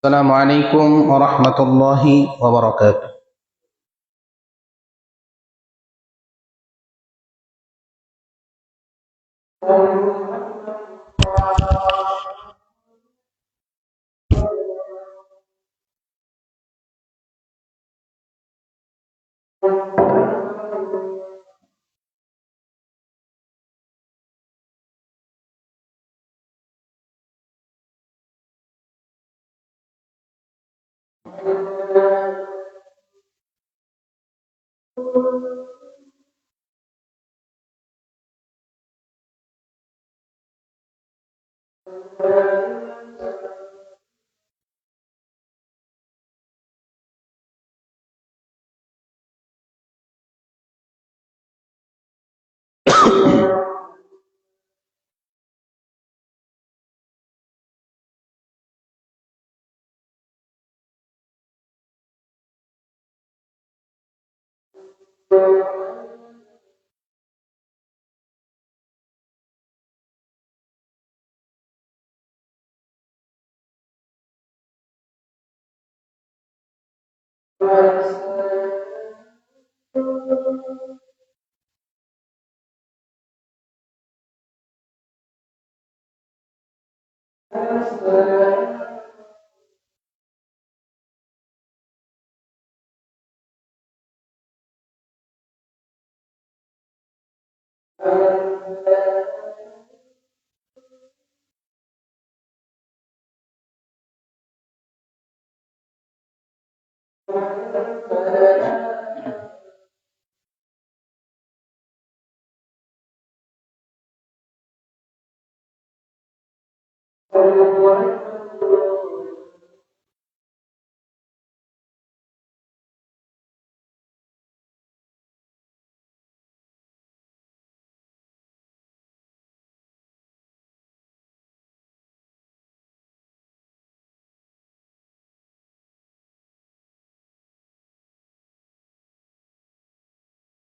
السلام عليكم ورحمة الله وبركاته.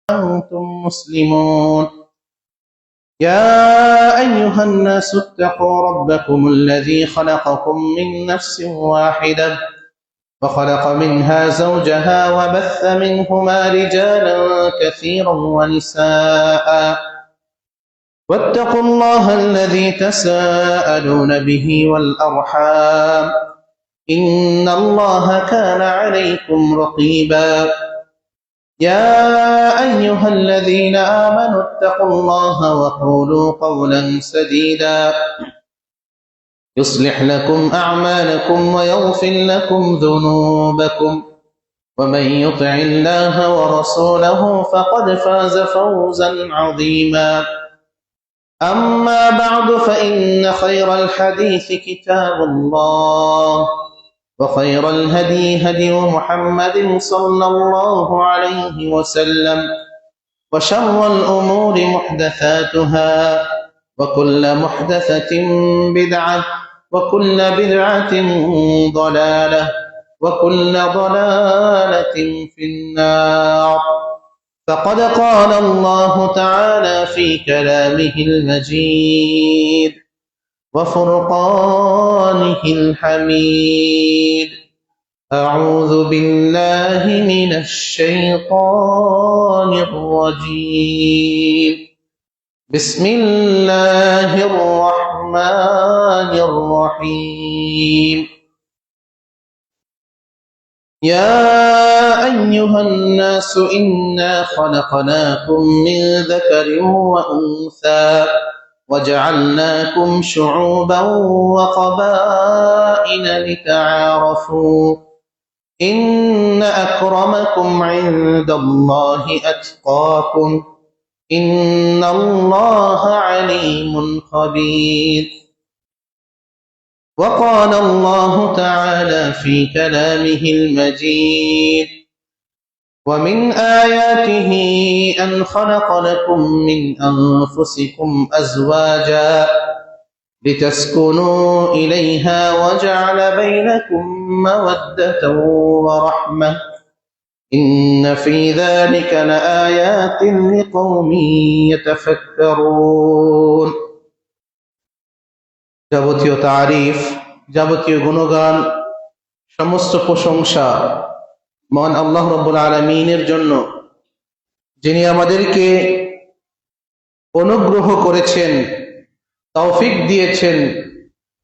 أنتم مسلمون. يا أيها الناس اتقوا ربكم الذي خلقكم من نفس واحدة وخلق منها زوجها وبث منهما رجالا كثيرا ونساء واتقوا الله الذي تساءلون به والأرحام إن الله كان عليكم رقيبا. يا أيها الذين آمنوا اتقوا الله وقولوا قولا سديدا يصلح لكم أعمالكم ويغفر لكم ذنوبكم ومن يطع الله ورسوله فقد فاز فوزا عظيما. أما بعد فإن خير الحديث كتاب الله وخير الهدي هدي محمد صلى الله عليه وسلم وشر الأمور محدثاتها وكل محدثة بدعة وكل بدعة ضلالة وكل ضلالة في النار. فقد قال الله تعالى في كلامه المجيد وفرقانه الحميد: أعوذ بالله من الشيطان الرجيم. بسم الله الرحمن الرحيم. يا أيها الناس إنا خلقناكم من ذكر وأنثى وجعلناكم شعوبا وقبائل لتعارفوا إن أكرمكم عند الله أتقاكم إن الله عليم خبير. وقال الله تعالى في كلامه المجيد: ومن آياته أن خلق لكم من أنفسكم أزواجا لتسكنوا إليها وجعل بينكم مودة ورحمة إن في ذلك لآيات لقوم يتفكرون। যাবতীয় তারিফ, যাবতীয় গুণগান সমস্ত প্রশংসা মহান আল্লাহ রাব্বুল আলামিনের জন্য, যিনি আমাদেরকে অনুগ্রহ করেছেন, তৌফিক দিয়েছেন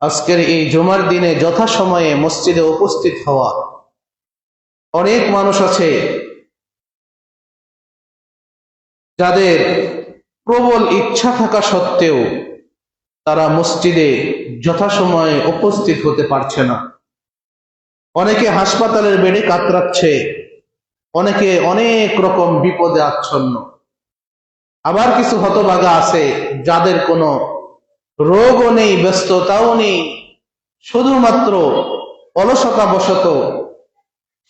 আজকের এই জুমার দিনে যথাসময়ে মসজিদে উপস্থিত হওয়া। অনেক মানুষ আছে যাদের প্রবল ইচ্ছা থাকা সত্ত্বেও তারা মসজিদে যথাসময়ে উপস্থিত হতে পারছে না। অনেকে হাসপাতালের বেডে কাতরাচ্ছে, অনেকে অনেক রকম বিপদে আচ্ছন্ন। আবার কিছু হতভাগা আছে যাদের কোনো রোগও নেই, ব্যস্ততাও নেই, শুধুমাত্র অলসতা বশত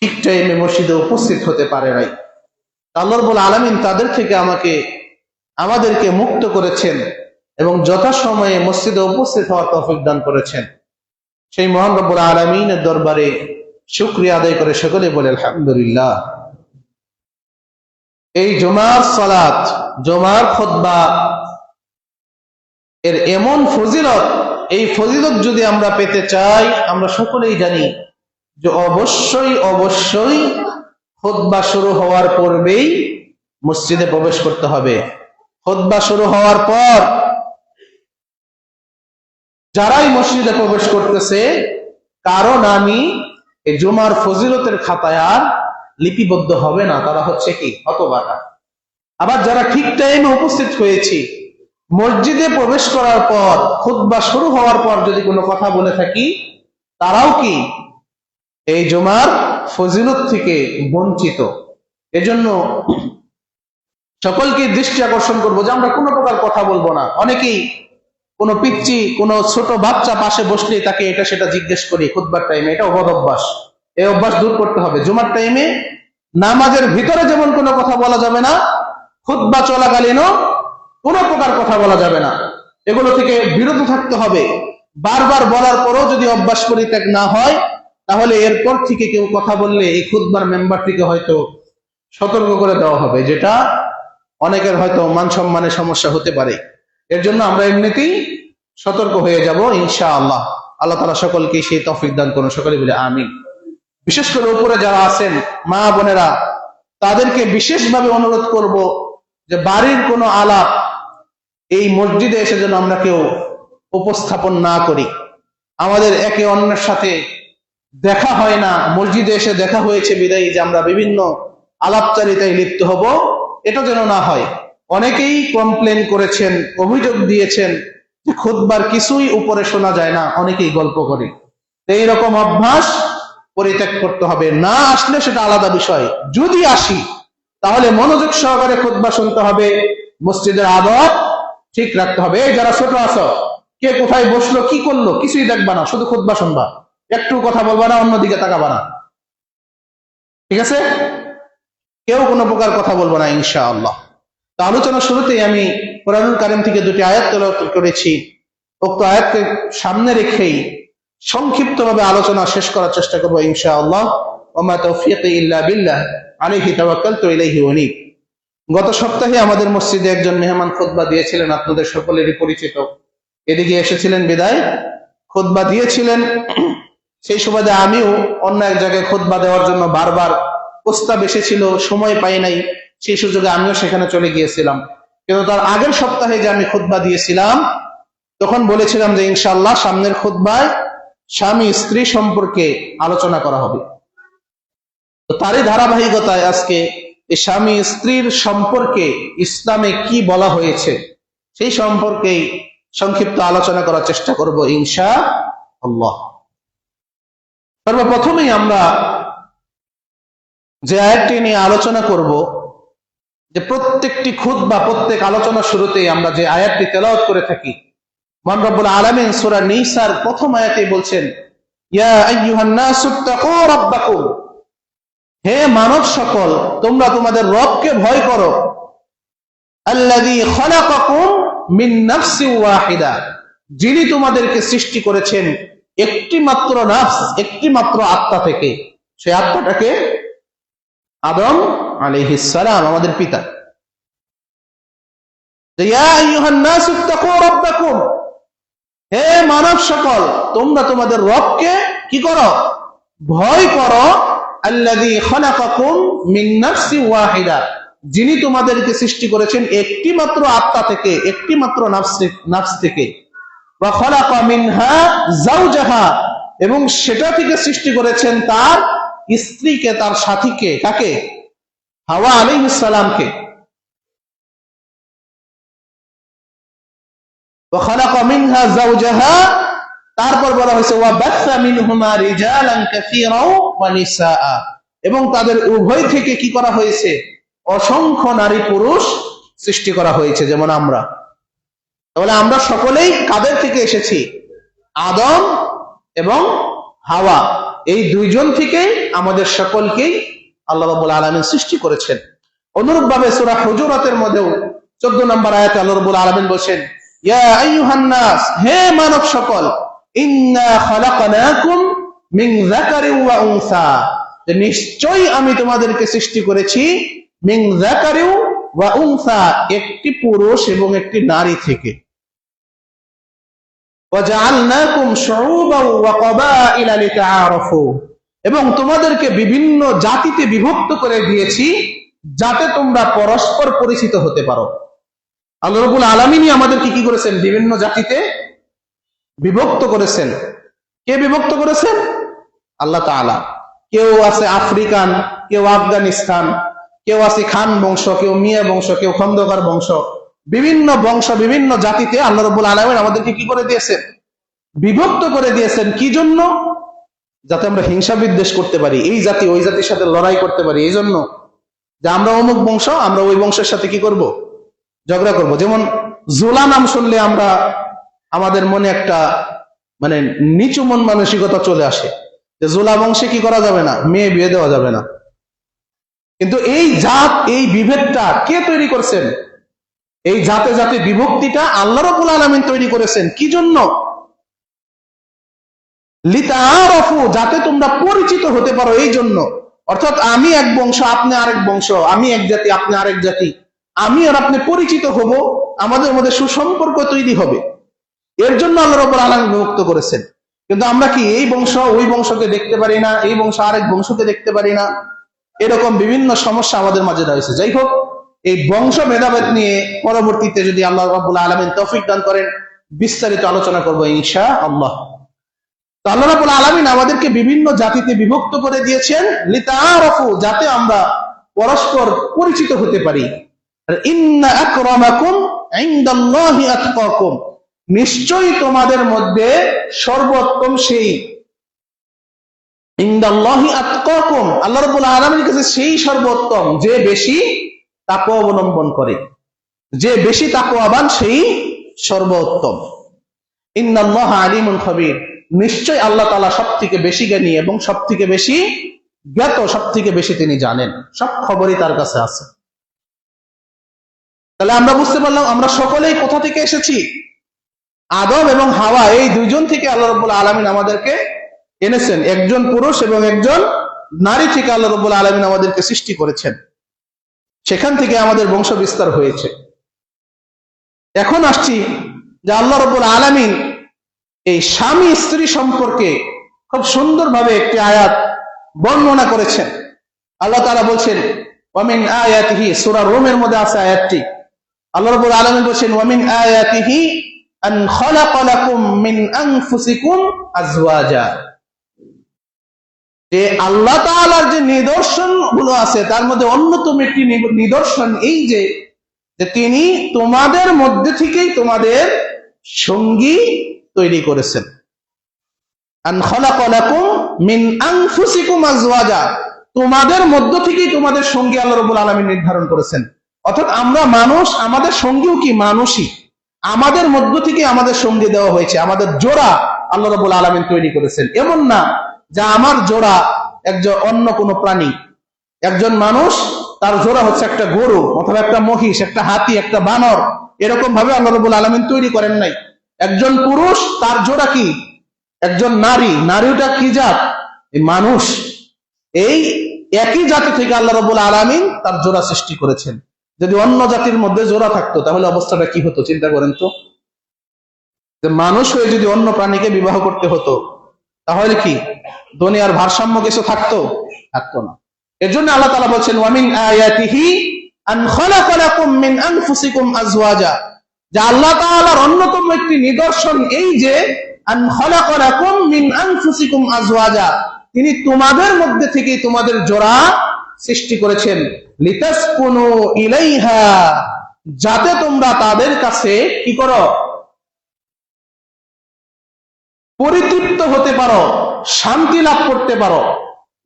ঠিক টাইমে মসজিদে উপস্থিত হতে পারে নাই। আল্লাহ রাব্বুল আলামিন তাদের থেকে আমাদেরকে মুক্ত করেছেন এবং যথাসময়ে মসজিদে উপস্থিত হওয়ার তৌফিক দান করেছেন। সেই মহান রব্বুল আলামিনের দরবারে শুকরিয়া আদায় করে সকলে বলে আলহামদুলিল্লাহ। এই জুমার সালাত, জুমার খুতবা এর এমন ফজিলত, এই ফজিলত যদি আমরা পেতে চাই, আমরা সকলেই জানি যে অবশ্যই খুতবা শুরু হওয়ার পূর্বেই মসজিদে প্রবেশ করতে হবে। খুতবা শুরু হওয়ার পর যারাই মসজিদে প্রবেশ করতেছে, কারণ আমি এই জুমার ফজিলতের খাতায় আর লিপিবদ্ধ হবে না, তারা হচ্ছে কি হতভাগা। আবার যারা ঠিক টাইমে উপস্থিত হয়েছি, মসজিদে প্রবেশ করার পর খুতবা শুরু হওয়ার পর যদি কোনো কথা বলে থাকি, তারাও কি এই জুমার ফজিলত থেকে বঞ্চিত। এজন্য সকলকে দৃষ্টি আকর্ষণ করবো যে আমরা কোনো প্রকার কথা বলবো না। অনেকেই কোনো পিচ্চি, কোনো ছোট বাচ্চা পাশে বসলে তাকে এটা সেটা জিজ্ঞেস করি খুতবার টাইমে, এটা অবদ অভ্যাস। এই অভ্যাস দূর করতে হবে। জুমার টাইমে নামাজের ভিতরে যেমন কোনো কথা বলা যাবে না, খুতবা চলাকালীনও কোনো প্রকার কথা বলা যাবে না। এগুলো থেকে বিরত থাকতে হবে। বারবার বলার পরও যদি অভ্যাস পরিত্যাগ না হয়, তাহলে এরপর থেকে কেউ কথা বললে এই খুতবার মেম্বারটিকে হয়তো সতর্ক করে দেওয়া হবে, যেটা অনেকের হয়তো মান সম্মানের সমস্যা হতে পারে। এর জন্য আমরা এমনিতেই সতর্ক হয়ে যাব ইনশাআল্লাহ। আল্লাহ তাআলা সকলকে সেই তৌফিক দান করুন, সকলে বলে আমিন। বিশেষ করে উপরে যারা আছেন মা বোনেরা, তাদেরকে বিশেষভাবে অনুরোধ করব যে বাড়ির কোনো আলাপ এই মসজিদে এসে যেন আমরা কেউ উপস্থাপন না করি। আমাদের একে অন্যের সাথে দেখা হয় না, মসজিদে এসে দেখা হয়েছে বিদায়ী যে আমরা বিভিন্ন আলাপচারিতায় লিপ্ত হব, এটা যেন না হয়। অনেকেই কমপ্লেন করেছেন, অভিযোগ দিয়েছেন যে খুতবার কিছুই উপরে শোনা যায় না, অনেকেই গল্প করে। এইরকম অভ্যাস পরিত্যাগ করতে হবে। না আসলে সেটা আলাদা বিষয়, যদি আসি তাহলে মনোযোগ সহকারে খুতবা শুনতে হবে, মসজিদের আদব ঠিক রাখতে হবে। এই যারা ছোট আছো, কে কোথায় বসলো, কি করলো, কিছুই দেখবা না, শুধু খুতবা শুনবা, একটু কথা বলবা না, অন্যদিকে তাকাবা না, ঠিক আছে? কেউ কোনো প্রকার কথা বলবো না ইনশাআল্লাহ। তো আলোচনার শুরুতেই আমি কোরআনুল কারীম থেকে দুটি আয়াত তেলাওয়াত করেছি। উক্ত আয়াতকে সামনে রেখেই সংক্ষিপ্তভাবে আলোচনা শেষ করার চেষ্টা করবো ইনশাআল্লাহ। ওমা তাওফীকি ইল্লা বিল্লাহ আলাইহি তাওয়াক্কালতু ইলাইহি উনীব। গত সপ্তাহে আমাদের মসজিদে একজন মেহমান খুতবা দিয়েছিলেন, আপনাদের সকলেরই পরিচিত। এদিকে এসেছিলেন বিদায়, খুতবা দিয়েছিলেন। সেই সুবাদে আমিও অন্য এক জায়গায় খুতবা দেওয়ার জন্য বারবার প্রস্তাব এসেছিল, সময় পাই নাই। সেই সুযোগে আমিও সেখানে চলে গিয়েছিলাম। কিন্তু তার আগের সপ্তাহে যে আমি খুতবা দিয়েছিলাম, তখন বলেছিলাম যে ইনশাআল্লাহ সামনের খুতবায় স্বামী স্ত্রী সম্পর্কে আলোচনা করা হবে। তো তারই ধারাবাহিকতায় আজকে এই স্বামী স্ত্রীর সম্পর্কে ইসলামে কি বলা হয়েছে সেই সম্পর্কেই সংক্ষিপ্ত আলোচনা করার চেষ্টা করব ইনশাআল্লাহ। সর্বপ্রথমেই আমরা যে আয়াতটি নিয়ে আলোচনা করব, যে প্রত্যেকটি খুতবা, প্রত্যেক আলোচনা শুরুতেই আমরা যে আয়াতটি তেলাওয়াত করে থাকি, মহান রব্বুল আলামিন সূরা নিসার প্রথম আয়াতে বলছেন, ইয়া আইয়ুহান নাসু তাকু রাব্বাকুম, হে মানব সকল, তোমরা তোমাদের রবকে ভয় করো। আল্লাযী খালাকাকুম মিন নাফসিন ওয়াহিদা, যিনি তোমাদেরকে সৃষ্টি করেছেন একটি মাত্র নাফস, একটি মাত্র আত্মা থেকে। সেই আত্মাটাকে আদম আলাইহিস সালাম, আমাদের পিতা। ইয়া আইয়ুহান নাসু তাকু রাব্বাকুম, হে মানব সকল, তোমরা তোমাদের রবকে কি করো? ভয় করো আল্লাযী খালাকাকুম মিন নাফসিন ওয়াহিদা, যিনি তোমাদেরকে সৃষ্টি করেছেন একটি মাত্র আত্মা থেকে, একটি মাত্র নাফস থেকে। ওয়া খালাকা মিনহা যাওজাহা, এবং সেটা থেকে সৃষ্টি করেছেন তার স্ত্রীকে, তার সাথীকে। কাকে? হাওয়া আলাইহিস সালামকে। ওয়া খালাকা মিনহা যাওজাহা, তারপর বলা হয়েছে ওয়া বাসসা মিনহুমা রিজালান কাসীরাও ওয়া নিসাআ, এবং তাদের উভয় থেকে কি করা হয়েছে? অসংখ্য নারী পুরুষ সৃষ্টি করা হয়েছে, যেমন আমরা। তাহলে আমরা সকলেই কাদের থেকে এসেছি? আদম এবং হাওয়া, এই দুইজন থেকে আমাদের সকলকেই আল্লাহ রাব্বুল আলামিন সৃষ্টি করেছেন। অনুরূপভাবে সূরা হুজুরাতের মধ্যেও 14 নম্বর আয়াতে আল্লাহ রাব্বুল আলামিন বলেন, ইয়া আইয়ুহান নাস, হে মানব সকল, ইন্না খালাকনাকুম মিন যাকারিন ওয়া উনসা, নিশ্চয়ই আমি তোমাদেরকে সৃষ্টি করেছি মিন যাকারিন ওয়া উনসা, একটি পুরুষ এবং একটি নারী থেকে। ওয়াজআলনাকুম শুউবান ওয়া ক্বাবাইলা লিতাআরাফু, এবং তোমাদেরকে বিভিন্ন জাতিতে বিভক্ত করে দিয়েছি যাতে তোমরা পরস্পর পরিচিত হতে পারো। আল্লাহ রাব্বুল আলামিনই আমাদেরকে কি করেছেন? বিভিন্ন জাতিতে বিভক্ত করেছেন। কে বিভক্ত করেছেন? আল্লাহ তাআলা। কেউ আছে আফ্রিকান, কেউ আফগানিস্তান, কেউ আছে খান বংশ, কেউ মিয়া বংশ, কেউ খন্দকার বংশ, বিভিন্ন বংশ, বিভিন্ন জাতিতে আল্লাহ রাব্বুল আলামিন আমাদেরকে কি করে দিয়েছেন? বিভক্ত করে দিয়েছেন। কি জন্য? যাতে আমরা হিংসা বিদ্বেষ করতে পারি, এই জাতি ওই জাতির সাথে লড়াই করতে পারি। এই জন্য যে আমরা অমুক বংশ, আমরা ওই বংশের সাথে কি করব? ঝগড়া করব। যেমন জোলা নাম শুনলে আমরা, আমাদের মনে একটা মানে নিচু মন মানসিকতা চলে আসে যে জোলা বংশে কি করা যাবে না? মেয়ে বিয়ে দেওয়া যাবে না। কিন্তু এই জাত, এই বিভেদটা কে তৈরি করছেন? এই জাতে জাতে বিভক্তিটা আল্লাহ রাব্বুল আলামিন তৈরি করেছেন। কি জন্য? লিতাআরাফু, যাতে তোমরা পরিচিত হতে পারো। এই জন্য, অর্থাৎ আমি এক বংশ, আপনি আরেক বংশ, আমি এক জাতি, আপনি আরেক জাতি, আমি আর আপনি পরিচিত হব, আমাদের মধ্যে সুসম্পর্ক তৈরি হবে। এর জন্য আল্লাহ রাব্বুল আলামিন বিভক্ত করেছেন। কিন্তু আমরা কি এই বংশ ওই বংশকে দেখতে পারি না, এই বংশ আরেক বংশকে দেখতে পারি না, এরকম বিভিন্ন সমস্যা আমাদের মাঝে রয়েছে। যাই হোক, এই বংশ ভেদাভেদ নিয়ে পরবর্তীতে যদি আল্লাহ রাব্বুল আলামিন তৌফিক দান করেন বিস্তারিত আলোচনা করব ইনশাআল্লাহ। তো আল্লাহ রাব্বুল আলামিন আমাদেরকে বিভিন্ন জাতিতে বিভক্ত করে দিয়েছেন লিতাআরাফু, যাতে আমরা পরস্পর পরিচিত হতে পারি। আর ইন্না আকরামাকুম ইনদাল্লাহি আতকাকুম, নিশ্চয়ই তোমাদের মধ্যে সর্বোত্তম সেই, ইনদাল্লাহি আতকাকুম, আল্লাহ রাব্বুল আলামিনের কাছে সেই সর্বোত্তম যে বেশি তাকওয়া অবলম্বন করে, যে বেশি তাকওয়াবান সেই সর্বোত্তম। ইন্নাল্লাহা আলিমুন খাবীর, নিশ্চয় আল্লাহ তাআলা সবথেকে বেশি জ্ঞানী এবং সবথেকে বেশি জ্ঞাত, সবথেকে বেশি তিনি জানেন, সব খবরই তার কাছে আছে। তাহলে আমরা বুঝতে পারলাম আমরা সকলেই কোথা থেকে এসেছি? আদম এবং হাওয়া, এই দুইজন থেকে আল্লাহ রাব্বুল আলামিন আমাদেরকে এনেছেন। একজন পুরুষ এবং একজন নারী থেকে আল্লাহ রাব্বুল আলামিন আমাদেরকে সৃষ্টি করেছেন। সেখান থেকে আমাদের বংশ বিস্তার হয়েছে। এখন আসছি যে আল্লাহ রাব্বুল আলামিন এই স্বামী স্ত্রী সম্পর্কে খুব সুন্দরভাবে একটি আয়াত বর্ণনা করেছেন। আল্লাহ তাআলা বলছেন ওয়ামিন আয়াতিহি, সূরা রুমের মধ্যে আছে আয়াতটি। আল্লাহ রাব্বুল আলামিন বলছেন ওয়ামিন আয়াতিহি আন খালাকা লাকুম মিন আনফুসিকুম আজওয়াজা, যে আল্লাহ তাআলার যে নিদর্শন গুলো আছে তার মধ্যে অন্যতম একটি নিদর্শন এই যে তিনি তোমাদের মধ্যে থেকেই তোমাদের সঙ্গী তৈরি করেছেন। আন খালাকা লাকুম মিন আনফুসিকুম আজওয়াজা, তোমাদের মধ্য থেকেই তোমাদের সঙ্গী আল্লাহ রাব্বুল আলামিন নির্ধারণ করেছেন। অর্থাৎ আমরা মানুষ, আমাদের সঙ্গীও কি মানুষই, আমাদের মধ্য থেকে আমাদের সঙ্গী দেওয়া হয়েছে, আমাদের জোড়া আল্লাহ রাব্বুল আলামিন তৈরি করেছেন। এমন না যে আমার জোড়া একজন অন্য কোন প্রাণী, একজন মানুষ তার জোড়া হচ্ছে একটা গরু অথবা একটা মহিষ, একটা হাতি, একটা বানর, এরকম ভাবে আল্লাহ রাব্বুল আলামিন তৈরি করেন নাই। একজন পুরুষ তার জোড়া কি একজন নারী, নারীটা কি জাত? মানুষ। এই একই জাতি থেকে আল্লাহ রাব্বুল আলামিন তার জোড়া সৃষ্টি করেছেন। যদি অন্য জাতির মধ্যে জোড়া থাকতো তাহলে অবস্থাটা কি হতো চিন্তা করেন তো। যে মানুষ হয়ে যদি অন্য প্রাণীকে বিবাহ করতে হতো তাহলে কি দুনিয়ার ভারসাম্য কিছু থাকতো? থাকতো না। এর জন্য আল্লাহ তাআলা বলছেন ওয়ামিন আয়াতিহি আন খালাকা লাকুম মিন আনফুসিকুম আজওয়াজা, যে আল্লাহ তাআলার অন্যতম একটি নিদর্শন এই যে আন খালাকা লাকুম মিন আনফুসিকুম আজওয়াজা, তিনি তোমাদের মধ্যে থেকে তোমাদের জোড়া সৃষ্টি করেছেন, লিতাসকুনু ইলাইহা, যাতে তোমরা তাদের কাছে কি করো? পরিতৃপ্ত হতে পারো, শান্তি লাভ করতে পারো।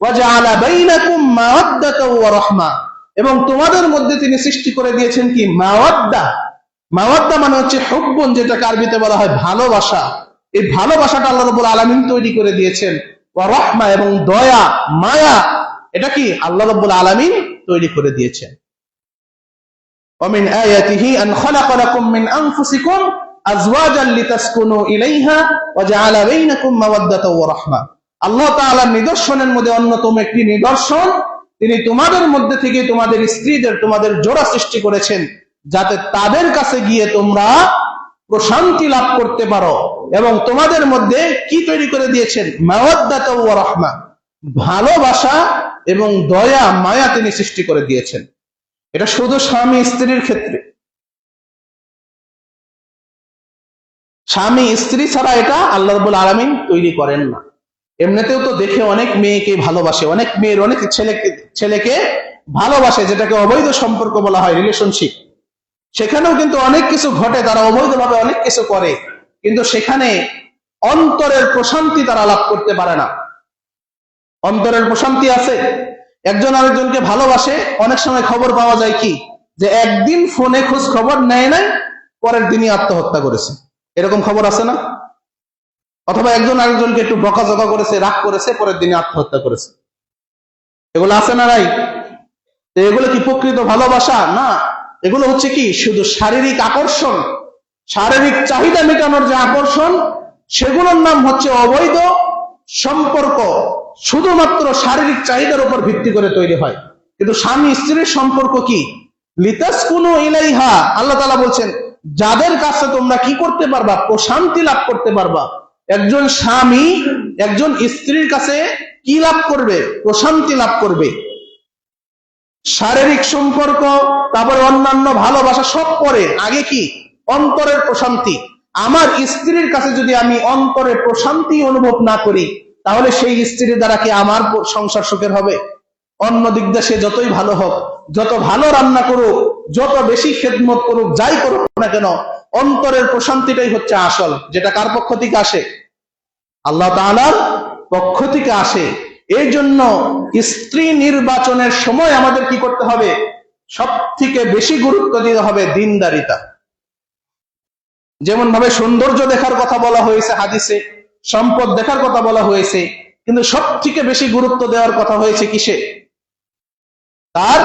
ওয়াজআলা বাইনাকুম মাওয়াদ্দাতাও ওয়া রাহমা, এবং তোমাদের মধ্যে তিনি সৃষ্টি করে দিয়েছেন কি? মাওয়াদ্দা। মাওয়াদ্দা মানে হচ্ছে হুব্বুন, যেটাকে আরবিতে বলা হয় ভালোবাসা। এই ভালোবাসাটা আল্লাহ রাব্বুল আলামিন তৈরি করে দিয়েছেন। ওয়া রাহমা, এবং দয়া, মায়া, এটা কি আল্লাহ রাব্বুল আলামিন তৈরি করে দিয়েছেন। ওয়ামিন আয়াতিহি আন খালাকা লাকুম মিন আনফুসিকুম আজওয়াজান লিতাসকুনু ইলাইহা ওয়া জাআলা বাইনাকুম মাওয়াদ্দাতাও ওয়া রাহমা। আল্লাহ তাআলার নিদর্শনের মধ্যে অন্যতম একটি নিদর্শন, তিনি তোমাদের মধ্যে থেকে তোমাদের স্ত্রীদের, তোমাদের জোড়া সৃষ্টি করেছেন, যাতে তাদের কাছে গিয়ে তোমরা প্রশান্তি লাভ করতে পারো। এবং তোমাদের মধ্যে কি তৈরি করে দিয়েছেন? মাওয়াদ্দাতাও ওয়া রাহমা, ভালোবাসা এবং দয়া, মায়া তিনি সৃষ্টি করে দিয়েছেন। এটা শুধু স্বামী স্ত্রীর ক্ষেত্রে। স্বামী স্ত্রী ছাড়া এটা আল্লাহ রাব্বুল আলামিন তৈরি করেন না। এমনিতেও তো দেখে অনেক মেয়েকে ভালোবাসে, অনেক মেয়ের অনেক ছেলেকে ভালোবাসে, যেটাকে অবৈধ সম্পর্ক বলা হয়, রিলেশনশিপ। সেখানেও কিন্তু অনেক কিছু ঘটে, তারা অবৈধভাবে অনেক কিছু করে, কিন্তু সেখানে অন্তরের প্রশান্তি তারা লাভ করতে পারে না। অন্তরের প্রশান্তি আছে। একজন আরেকজনকে ভালোবাসে, অনেক সময় খবর পাওয়া যায় কি, যে একদিন ফোনে খোঁজ খবর নেয় নাই, পরের দিনই আত্মহত্যা করেছে। এরকম খবর আছে না? অথবা একজন আরেকজনকে একটু বকাঝকা করেছে, রাগ করেছে, পরের দিনে আত্মহত্যা করেছে। এগুলো আছে না নাই? তো এগুলো কি প্রকৃত ভালোবাসা? না। এগুলো হচ্ছে কি শুধু শারীরিক আকর্ষণ, শারীরিক চাহিদা মেটানোর যে আকর্ষণ, সেগুলোর নাম হচ্ছে অবৈধ সম্পর্ক। শুধুমাত্র শারীরিক চাহিদার উপর ভিত্তি করে তৈরি হয়। কিন্তু স্বামী স্ত্রীর সম্পর্ক কি? লিতাসকুনু ইলাইহা, আল্লাহ তাআলা বলছেন যাদের কাছে তোমরা কি করতে পারবা? প্রশান্তি লাভ করতে পারবা। একজন স্বামী একজন স্ত্রীর কাছে কি লাভ করবে? প্রশান্তি লাভ করবে। শারীরিক সম্পর্ক, তারপরে অন্যান্য ভালোবাসা সব পরে, আগে কি? অন্তরের প্রশান্তি। আমার স্ত্রীর কাছে যদি আমি অন্তরে প্রশান্তি অনুভব না করি, তাহলে সেই স্ত্রীর দ্বারা কি আমার সংসার সুখের হবে? অন্য দিক দিয়ে সে যতই ভালো হোক, যত ভালো রান্না করুক, যত বেশি খেদমত করুক, যাই করুক না কেন, অন্তরের প্রশান্তিটাই হচ্ছে আসল। যেটা কার পক্ষ থেকে আসে? আল্লাহ তাআলার পক্ষ থেকে আসে। এই জন্য স্ত্রী নির্বাচনের সময় আমাদের কি করতে হবে? সব থেকে বেশি গুরুত্ব দিতে হবে দিনদারিতা। যেমন ভাবে সৌন্দর্য দেখার কথা বলা হয়েছে হাদিসে, সম্পদ দেখার কথা বলা হয়েছে, কিন্তু সব থেকে বেশি গুরুত্ব দেওয়ার কথা হয়েছে কিসে? তার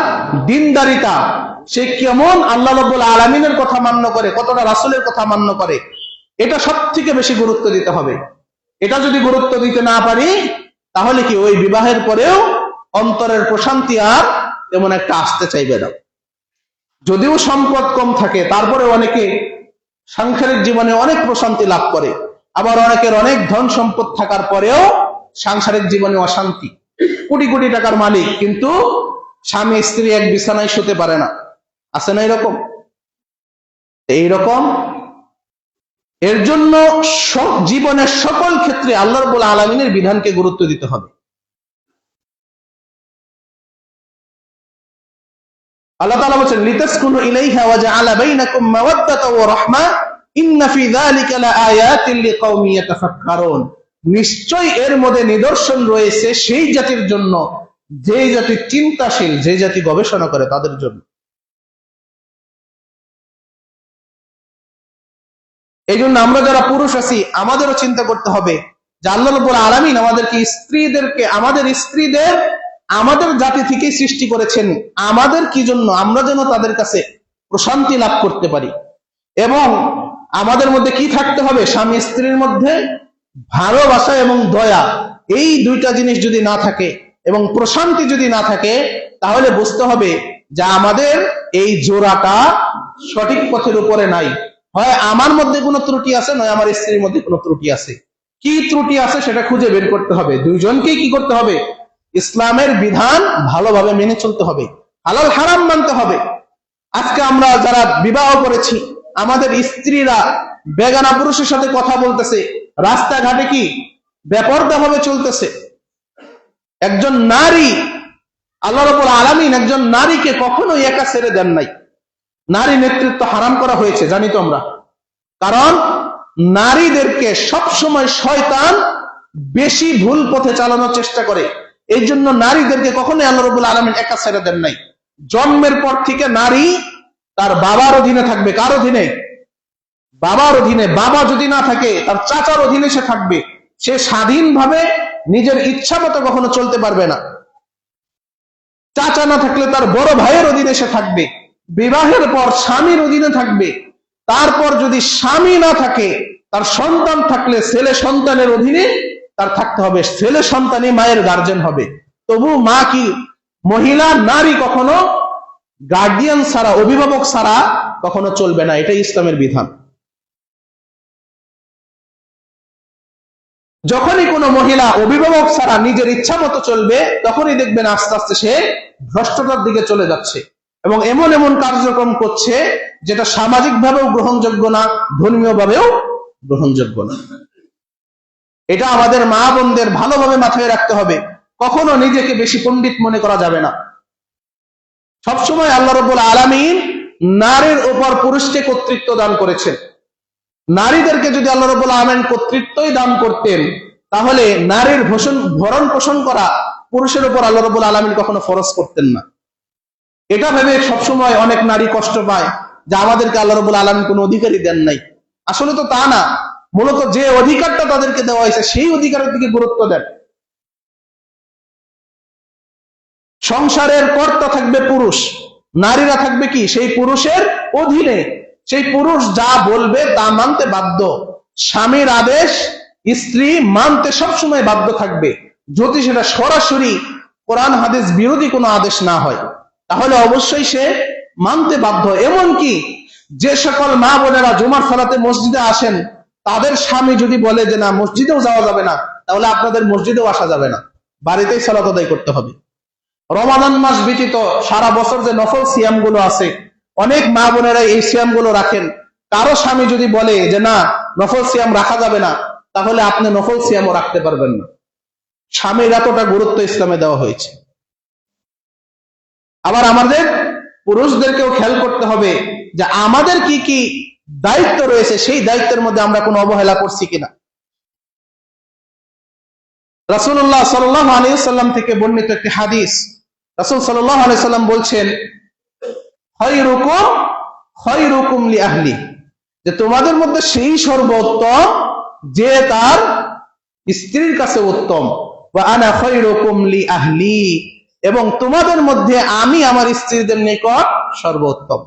দিনদারিতা। সে কেমন আল্লাহ রাব্বুল আলামিনের কথা মান্য করে, কতটা রাসূলের কথা মান্য করে, এটা সব থেকে বেশি গুরুত্ব দিতে হবে। এটা যদি গুরুত্ব দিতে না পারি, তাহলে কি ওই বিবাহের পরেও অন্তরের প্রশান্তি আর তেমন একটা আসতে চাইবে না। যদিও সম্পদ কম থাকে, তারপরে অনেকে সাংসারিক জীবনে অনেক প্রশান্তি লাভ করে। আবার অনেকের অনেক ধন সম্পদ থাকার পরেও সাংসারিক জীবনে অশান্তি। কোটি কোটি টাকার মালিক, কিন্তু স্বামী স্ত্রী এক বিছানায় শুতে পারে না। আছে না এরকম? এইরকম। এর জন্য জীবনের সকল ক্ষেত্রে আল্লাহ রাব্বুল আলামিনের বিধানকে গুরুত্ব দিতে হবে। আল্লাহ তাআলা বলেন লিতাসকুনু ইলাইহা ওয়া জাআলা বাইনাকুম মাওয়াদ্দাতা ওয়া রাহমা ইন্না ফি যালিকা লাআয়াতিন লিকাওমি ইয়াতাফাক্কারুন। নিশ্চয় এর মধ্যে নিদর্শন রয়েছে সেই জাতির জন্য, যে জাতি চিন্তাশীল, যে জাতি গবেষণা করে তাদের জন্য। এই জন্য আমরা যারা পুরুষ আছি, আমাদেরও চিন্তা করতে হবে যে আল্লাহ রাব্বুল আলামিন আমাদেরকে আমাদের স্ত্রীদের আমাদের জাতি থেকে সৃষ্টি করেছেন আমাদের কি জন্য? আমরা যেন তাদের কাছে প্রশান্তি লাভ করতে পারি। এবং আমাদের মধ্যে কি থাকতে হবে? স্বামী স্ত্রীর মধ্যে ভালোবাসা এবং দয়া, এই দুইটা জিনিস যদি না থাকে এবং প্রশান্তি যদি না থাকে, তাহলে বুঝতে হবে যে আমাদের এই জোড়াটা সঠিক পথের উপরে নাই। হয় আমার মধ্যে কোনো ত্রুটি আছে, নয় আমার স্ত্রীর মধ্যে কোনো ত্রুটি আছে। কি ত্রুটি আছে সেটা খুঁজে বের করতে হবে। দুইজনকেই কি করতে হবে? ইসলামের বিধান ভালোভাবে মেনে চলতে হবে, হালাল হারাম মানতে হবে। আজকে আমরা যারা বিবাহ করেছি, আমাদের স্ত্রীরা বেগানা পুরুষের সাথে কথা বলতেছে, রাস্তাঘাটে কি বেপরদা ভাবে চলতেছে। একজন নারী, আল্লাহ রাব্বুল আলামিন একজন নারীকে কখনোই একা ছেড়ে দেন নাই। নারী নেতৃত্ব হারাম করা হয়েছে, জানি তো আমরা। কারণ নারীদেরকে সবসময় শয়তান বেশি ভুল পথে চালানোর চেষ্টা করে। এই জন্য নারীদেরকে কখনোই আল্লাহ রাব্বুল আলামিন একা ছেড়ে দেন নাই। জন্মের পর থেকে নারী তার বাবার অধীনে থাকবে। কার অধীনে? বাবার অধীনে। বাবা যদি না থাকে তার চাচার অধীনে সে থাকবে। সে স্বাধীনভাবে নিজের ইচ্ছা মতো কখনো চলতে পারবে না। চাচা না থাকলে তার বড় ভাইয়ের অধীনে সে থাকবে। বিবাহের পর স্বামীর অধীনে থাকবে। তারপর যদি স্বামী না থাকে, তার সন্তান থাকলে ছেলে সন্তানের অধীনে তার থাকতে হবে। ছেলে সন্তানই মায়ের গার্জেন হবে। তবু মা কি, মহিলা নারী কখনো গার্ডিয়ান ছাড়া, অভিভাবক ছাড়া কখনো চলবে না। এটাই ইসলামের বিধান। যখনই কোনো মহিলা অভিভাবক ছাড়া নিজের ইচ্ছা মতো চলবে, তখনই দেখবেন আস্তে আস্তে সে ভ্রষ্টতার দিকে চলে যাচ্ছে এবং এমন এমন কার্যক্রম করছে যেটা সামাজিক ভাবেও গ্রহণযোগ্য না, ধর্মীয় ভাবেও গ্রহণযোগ্য না। এটা আমাদের মা বোনদের ভালোভাবে মাথায় রাখতে হবে। কখনো নিজেকে বেশি পণ্ডিত মনে করা যাবে না। সবসময় আল্লাহ রাব্বুল আলামিন নারীর উপর পুরুষকে কর্তৃত্ব দান করেছেন। নারীদেরকে যদি আল্লাহ রাব্বুল আলামিন কর্তৃত্বই দান করতেন, তাহলে নারীর ভরণ পোষণ করা পুরুষের উপর আল্লাহ রাব্বুল আলামিন কখনো ফরজ করতেন না। এটা ভেবে সবসময় অনেক নারী কষ্ট পায় যে আমাদেরকে আল্লাহ রাব্বুল আলামিন কোনো অধিকারই দেন নাই। আসলে তো তা না। মূলত যে অধিকারটা তাদেরকে দেওয়া হয়েছে সেই অধিকারের দিকে গুরুত্ব দেন। সংসারের কর্তা থাকবে পুরুষ, নারীরা থাকবে কি সেই পুরুষের অধীনে। সেই পুরুষ যা বলবে তা মানতে বাধ্য। স্বামীর আদেশ স্ত্রী মানতে সবসময় বাধ্য থাকবে, যদি সেটা সরাসরি কোরআন হাদিস বিরোধী কোনো আদেশ না হয়, তাহলে অবশ্যই সে মানতে বাধ্য। এমনকি যে সকল মা বোনেরা জুমার সালাতে মসজিদে আসেন, তাদের স্বামী যদি বলে যে না মসজিদেও যাওয়া যাবে না, তাহলে আপনাদের মসজিদেও আসা যাবে না, বাড়িতেই সালাত আদায় করতে হবে। রমাদান মাস ব্যতীত সারা বছর যে নফল সিয়াম গুলো আছে, অনেক মা বোনেরা এই সিয়াম গুলো রাখেন। কারো স্বামী যদি বলে যে না নফল সিয়াম রাখা যাবে না, তাহলে আপনি নফল সিয়ামও রাখতে পারবেন না। স্বামীর এতটা গুরুত্ব ইসলামে দেওয়া হয়েছে। আবার আমাদের পুরুষদেরকেও খেয়াল করতে হবে যে আমাদের কি কি দায়িত্ব রয়েছে, সেই দায়িত্বের মধ্যে আমরা কোনো অবহেলা করছি কিনা। রাসূলুল্লাহ সাল্লাল্লাহু আলাইহি ওয়াসাল্লাম থেকে বর্ণিত একটি হাদিস, রাসূল সাল্লাল্লাহু আলাইহি ওয়াসাল্লাম বলছেন, খায়রুকুম খায়রুকুম লিআহলি, যে তোমাদের মধ্যে সেই সর্বোত্তম যে তার স্ত্রীর কাছে উত্তম। ওয়া আনা খায়রুকুম লিআহলি, এবং তোমাদের মধ্যে আমি আমার স্ত্রীদের নিকট সর্বোত্তম।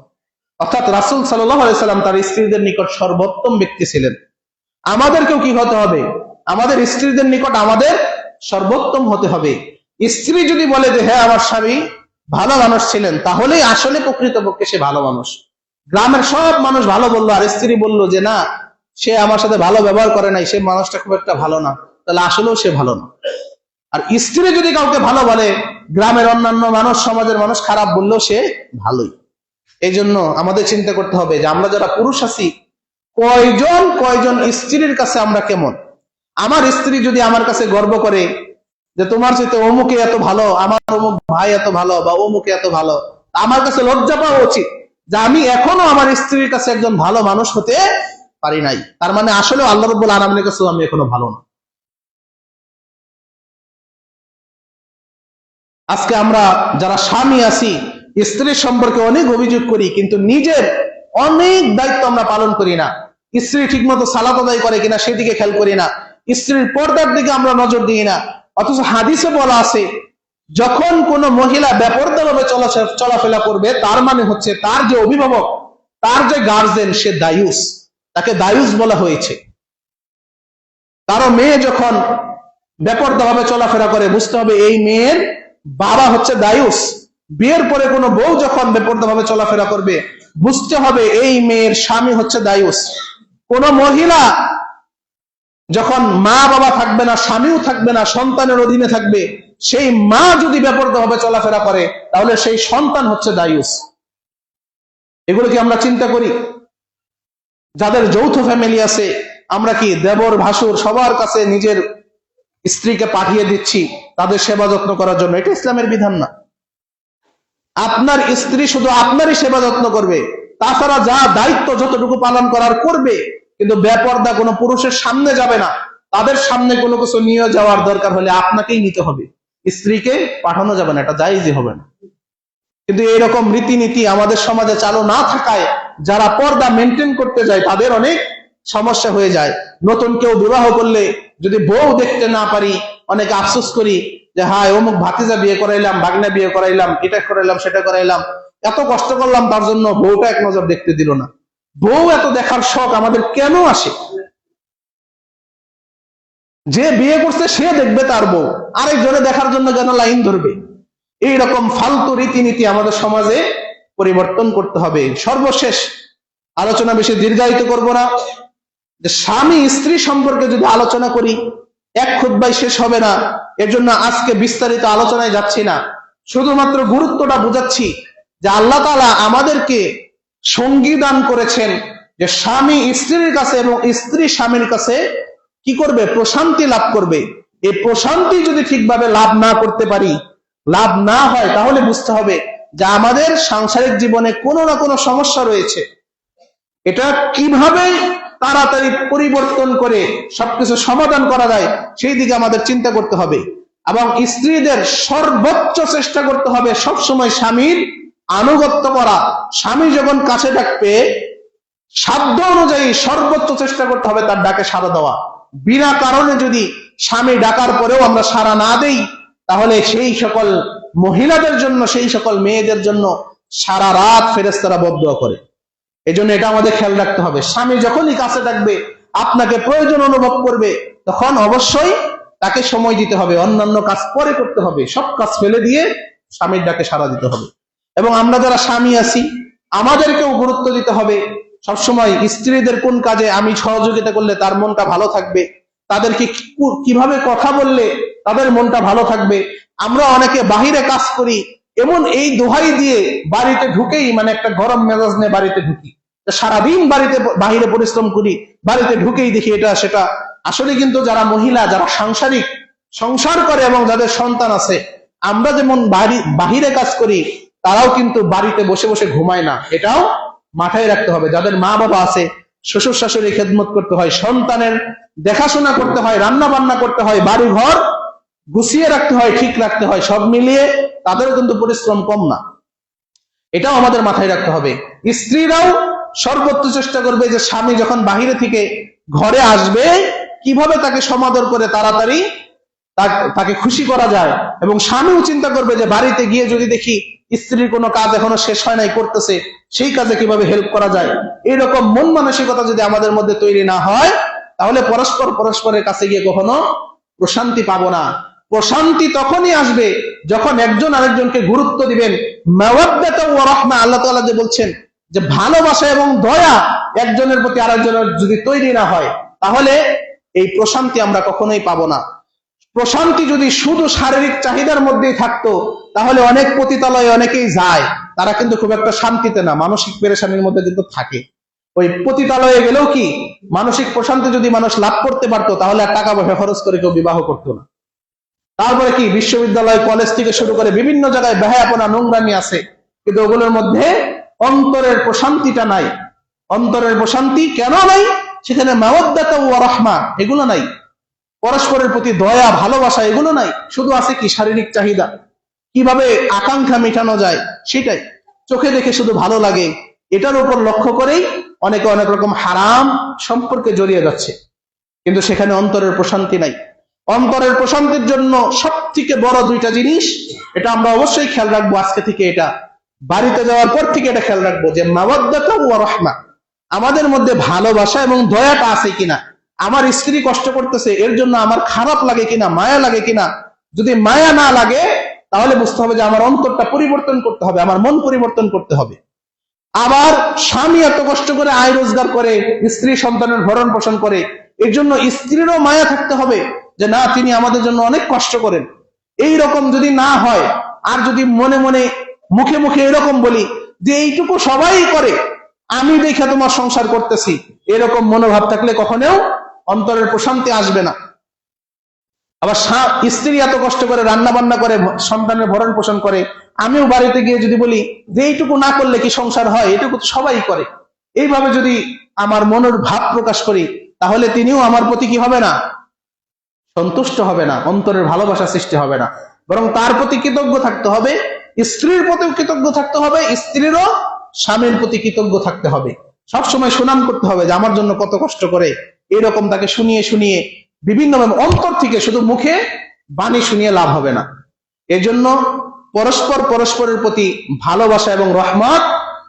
অর্থাৎ রাসূল সাল্লাল্লাহু আলাইহি ওয়াসাল্লাম তার স্ত্রীদের নিকট সর্বোত্তম ব্যক্তি ছিলেন। আমাদেরকেও কি হতে হবে? আমাদের স্ত্রীদের নিকট আমাদের সর্বোত্তম হতে হবে। স্ত্রী যদি বলে যে হ্যাঁ আমার স্বামী ভালো মানুষ ছিলেন, তাহলেই আসলে প্রকৃতপক্ষে সে ভালো মানুষ। গ্রামের সব মানুষ ভালো বললো আর স্ত্রী বলল যে না সে আমার সাথে ভালো ব্যবহার করে নাই, সে মানুষটা খুব একটা ভালো না, তাহলে আসলেও সে ভালো না। আর স্ত্রী যদি কাউকে ভালো বলে, গ্রামের অন্যান্য মানুষ, সমাজের মানুষ খারাপ বললেও সে ভালোই। এই জন্য আমাদের চিন্তা করতে হবে যে আমরা যারা পুরুষ আছি, কয়জন স্ত্রীর কাছে আমরা কেমন। আমার স্ত্রী যদি আমার কাছে গর্ব করে যে তোমার চাইতে অমুকে এত ভালো, আমার অমুক ভাই এত ভালো, বা অমুকে এত ভালো, আমার কাছে লজ্জা পাওয়া উচিত যে আমি এখনো আমার স্ত্রীর কাছে একজন ভালো মানুষ হতে পারি নাই। তার মানে আসলে আল্লাহ রাব্বুল আলামিনের কাছে আমি এখনো ভালো না। আজকে আমরা যারা স্বামী আছি, স্ত্রীর সম্পর্কে অনেক অভিযোগ করি, কিন্তু নিজের অনেক দায়িত্ব আমরা পালন করি না। স্ত্রী ঠিকমতো সালাত আদায় করে কিনা সেদিকে খেয়াল করি না, স্ত্রীর পর্দার দিকে আমরা নজর দিই না। অথচ হাদিসে বলা আছে, যখন কোন মহিলা বেপরদাভাবে চলাফেরা করবে, তার মানে হচ্ছে তার যে অভিভাবক, তার যে গার্জেন, সে দায়ুস, তাকে দায়ুস বলা হয়েছে। কারো মেয়ে যখন বেপরদাভাবে চলাফেরা করে, বুঝতে হবে এই মেয়ের বাবা হচ্ছে দায়ুস। বিয়ের পরে কোনো বউ যখন বেপরদাভাবে চলাফেরা করবে, বুঝতে হবে এই মেয়ের স্বামী হচ্ছে দায়ুস। কোন মহিলা যখন মা বাবা থাকবে না, স্বামীও থাকবে না, সন্তানের অধীনে থাকবে, সেই মা যদি বেপরোয়াভাবে চলাফেরা করে তাহলে সেই সন্তান হচ্ছে দায়ুস। এগুলো কি আমরা চিন্তা করি? যাদের যৌথ ফ্যামিলি আছে, আমরা কি দেবর ভাসুর সবার কাছে নিজের স্ত্রীকে পাঠিয়ে দিচ্ছি তাদের সেবা যত্ন করার জন্য? এটা ইসলামের বিধান না। আপনার স্ত্রী শুধু আপনারই সেবা যত্ন করবে, তাছাড়া যা দায়িত্ব যতটুকু পালন করার করবে, কিন্তু বেপরদা কোনো পুরুষের সামনে যাবে না। তাদের সামনে কোনো কিছু নিয়ে যাওয়ার দরকার হলে আপনাকেই নিতে হবে, স্ত্রীকে পাঠানো যাবে না, এটা জায়েজই হবে না। কিন্তু এইরকম রীতিনীতি আমাদের সমাজে চালু না থাকায় যারা পর্দা মেনটেন করতে যায় তাদের অনেক সমস্যা হয়ে যায়। নতুন কেউ বিবাহ করলে যদি বউ দেখতে না পারি, অনেকে আফসোস করি যে হায় অমুক ভাতিজা বিয়ে করাইলাম, বাগনা বিয়ে করাইলাম, এটা করাইলাম, সেটা করাইলাম, এত কষ্ট করলাম, তার জন্য বউটা এক নজর দেখতে দিল না। বউ এত দেখার শখ আমাদের কেন আসে? যে বিয়ে করছে সে দেখবে তার বউ, আরেকজনে দেখার জন্য কেন লাইন ধরবে? এইরকম ফালতু রীতিনীতি আমাদের সমাজে পরিবর্তন করতে হবে। সর্বশেষ আলোচনা বেশি দীর্ঘায়িত করব না, যে স্বামী স্ত্রী সম্পর্কে যদি আলোচনা করি এক খুতবায় শেষ হবে না। এর জন্য আজকে বিস্তারিত আলোচনায় যাচ্ছি না, শুধুমাত্র গুরুত্বটা বুঝাচ্ছি যে আল্লাহ তাআলা আমাদেরকে সঙ্গী দান করেছেন, যে স্বামী স্ত্রীর কাছে এবং স্ত্রী স্বামীর কাছে কি করবে? প্রশান্তি লাভ করবে। এই প্রশান্তি যদি ঠিকভাবে লাভ না করতে পারি, লাভ না হয়, তাহলে বুঝতে হবে যে আমাদের সাংসারিক জীবনে কোনো না কোনো সমস্যা রয়েছে। এটা কিভাবে তাড়াতাড়ি পরিবর্তন করে সবকিছু সমাধান করা যায় সেই দিকে আমাদের চিন্তা করতে হবে। এবং স্ত্রীদের সর্বোচ্চ চেষ্টা করতে হবে সবসময় স্বামীর আনুগত্য করা। স্বামী যখন কাছে ডাকবে, সাধ্য অনুযায়ী সর্বোচ্চ চেষ্টা করতে হবে তার ডাকে সাড়া দেওয়া। বিনা কারণে যদি স্বামী ডাকার পরেও আমরা সাড়া না দেই, তাহলে সেই সকল মহিলাদের জন্য, সেই সকল মেয়েদের জন্য সারা রাত ফেরেশতারা বদদুয়া করে। এই জন্য এটা আমাদের খেয়াল রাখতে হবে। স্বামী যখনই কাছে ডাকবে, আপনাকে প্রয়োজন অনুভব করবে, তখন অবশ্যই তাকে সময় দিতে হবে, অন্যান্য কাজ পরে করতে হবে, সব কাজ ফেলে দিয়ে স্বামীর ডাকে সাড়া দিতে হবে। এবং আমরা যারা স্বামী আছি আমাদেরকেও গুরুত্ব দিতে হবে সবসময় স্ত্রীদের কোন কাজে আমি সহযোগিতা করলে তার মনটা ভালো থাকবে, তাদেরকে কিভাবে কথা বললে তাদের মনটা ভালো থাকবে। আমরা অনেকে বাহিরে কাজ করি, এমন এই দোহাই দিয়ে বাড়িতে ঢুকেই মানে একটা গরম মেজাজ নিয়ে বাড়িতে ঢুকি, সারাদিন বাড়িতে বাহিরে পরিশ্রম করি, বাড়িতে ঢুকেই দেখি এটা সেটা। আসলে কিন্তু যারা মহিলা, যারা সাংসারিক সংসার করে এবং যাদের সন্তান আছে, আমরা যেমন বাহিরে কাজ করি, তারাও কিন্তু বাড়িতে বসে বসে ঘুমায় না, এটাও মাথায় রাখতে হবে। যাদের মা বাবা আছে, শ্বশুর শাশুড়ি খেদমত করতে হয়, সন্তানের দেখাশোনা করতে হয়, রান্না বান্না করতে হয়, বাড়ি ঘর গুছিয়ে রাখতে হয়, ঠিক রাখতে হয়, সব মিলিয়ে তাদেরও কিন্তু পরিশ্রম কম না, এটাও আমাদের মাথায় রাখতে হবে। স্ত্রীরাও সর্বোচ্চ চেষ্টা করবে যে স্বামী যখন বাহিরে থেকে ঘরে আসবে, কিভাবে তাকে সমাদর করে তাড়াতাড়ি তাকে খুশি করা যায়। এবং স্বামীও চিন্তা করবে যে বাড়িতে গিয়ে যদি দেখি স্ত্রীর কোনো কাজ এখনো শেষ হয় নাই, করতেছে, সেই কাজে কিভাবে হেল্প করা যায়। এইরকম মন মানসিকতা যদি আমাদের মধ্যে তৈরি না হয়, তাহলে পরস্পরের কাছে গিয়ে কখনো প্রশান্তি পাবো না। প্রশান্তি তখনই আসবে যখন একজন আরেকজনকে গুরুত্ব দিবেন। মাওয়াদ্দাতা ওয়া রাহমা, আল্লাহ তাআলা যে বলছেন যে ভালোবাসা এবং দয়া একজনের প্রতি আরেকজনের যদি তৈরি না হয়, তাহলে এই প্রশান্তি আমরা কখনোই পাবো না। প্রশান্তি যদি শুধু শারীরিক চাহিদার মধ্যেই থাকতো, তাহলে অনেক পতিতালয়ে অনেকেই যায়, তারা কিন্তু খুব একটা শান্তিতে না, মানসিক পেরেশানির মধ্যে কিন্তু থাকে। ওই পতিতালয়ে গেলেও কি মানসিক প্রশান্তি যদি মানুষ লাভ করতে পারতো, তাহলে আর টাকা পয়সা খরচ করে কেউ বিবাহ করতো না। তারপরে কি বিশ্ববিদ্যালয়, কলেজ থেকে শুরু করে বিভিন্ন জায়গায় বেহায়াপনা, নোংরামি আছে, কিন্তু ওগুলোর মধ্যে অন্তরের প্রশান্তিটা নাই। অন্তরের প্রশান্তি কেন নাই? সেখানে মাওয়াদ্দাতা ওয়া রাহমা এগুলো নাই, পরস্পরের প্রতি দয়া ভালোবাসা এগুলো নাই। শুধু আছে কি শারীরিক চাহিদা, কিভাবে আকাঙ্ক্ষা মেটানো যায় সেটাই, চোখে দেখে শুধু ভালো লাগে, এটার উপর লক্ষ্য করেই অনেকে অনেক রকম হারাম সম্পর্কে জড়িয়ে যাচ্ছে, কিন্তু সেখানে অন্তরের প্রশান্তি নাই। অন্তরের প্রশান্তির জন্য সব থেকে বড় দুইটা জিনিস, এটা আমরা অবশ্যই খেয়াল রাখবো আজকে থেকে, এটা বাড়িতে যাওয়ার পর থেকে এটা খেয়াল রাখবো যে মাওয়াদ্দাতা ওয়া রাহমা, আমাদের মধ্যে ভালোবাসা এবং দয়াটা আছে কিনা। আমার স্ত্রী কষ্ট করতেছে, এর জন্য আমার খারাপ লাগে কিনা, মায়া লাগে কিনা। যদি মায়া না লাগে, তাহলে বুঝতে হবে যে আমার অন্তরটা পরিবর্তন করতে হবে, আমার মন পরিবর্তন করতে হবে। আবার স্বামী এত কষ্ট করে আয় রোজগার করে, স্ত্রী সন্তানের ভরণ পোষণ করে, এর জন্য স্ত্রীরও মায়া থাকতে হবে যে না, তিনি আমাদের জন্য অনেক কষ্ট করেন। এই রকম যদি না হয়, আর যদি মনে মনে মুখে মুখে এরকম বলি যে এইটুকু সবাই করে, আমি দেখে তোমার সংসার করতেছি, এরকম মনোভাব থাকলে কখনো অন্তরের প্রশান্তি আসবে না। আবার স্ত্রী এত কষ্ট করে রান্না বান্না করে, সন্তানের ভরণ পোষণ করে, আমিও বাড়িতে গিয়ে যদি বলি যে এইটুকু না করলে কি সংসার হয়, এটুকু তো সবাই করে, এইভাবে যদি আমার মনের ভাব প্রকাশ করি, তাহলে তিনিও আমার প্রতি কি হবে না, সন্তুষ্ট হবে না, অন্তরের ভালোবাসা সৃষ্টি হবে না। বরং তার প্রতি কৃতজ্ঞ থাকতে হবে, স্ত্রীর প্রতিও কৃতজ্ঞ থাকতে হবে, স্ত্রীরও স্বামীর প্রতি কৃতজ্ঞ থাকতে হবে। সবসময় সুনাম করতে হবে যে আমার জন্য কত কষ্ট করে, এরকম তাকে শুনিয়ে শুনিয়ে বিভিন্নভাবে অন্তর থেকে, শুধু মুখে বাণী শুনিয়ে লাভ হবে না। এজন্য পরস্পরের প্রতি ভালোবাসা এবং রহমত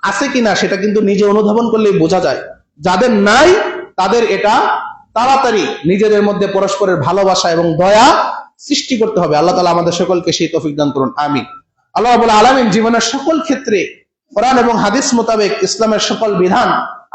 আছে কিনা সেটা কিন্তু নিজে অনুধাবন করলেই বোঝা যায়। যাদের নাই তাদের এটা তাড়াতাড়ি নিজেদের মধ্যে পরস্পরের ভালোবাসা এবং দয়া সৃষ্টি করতে হবে। আল্লাহ তাআলা আমাদের সকলকে সেই তৌফিক দান করুন, আমিন। আল্লাহ রাব্বুল আলামিন জীবনের সকল ক্ষেত্রে কোরআন এবং হাদিস মোতাবেক ইসলামের সকল বিধান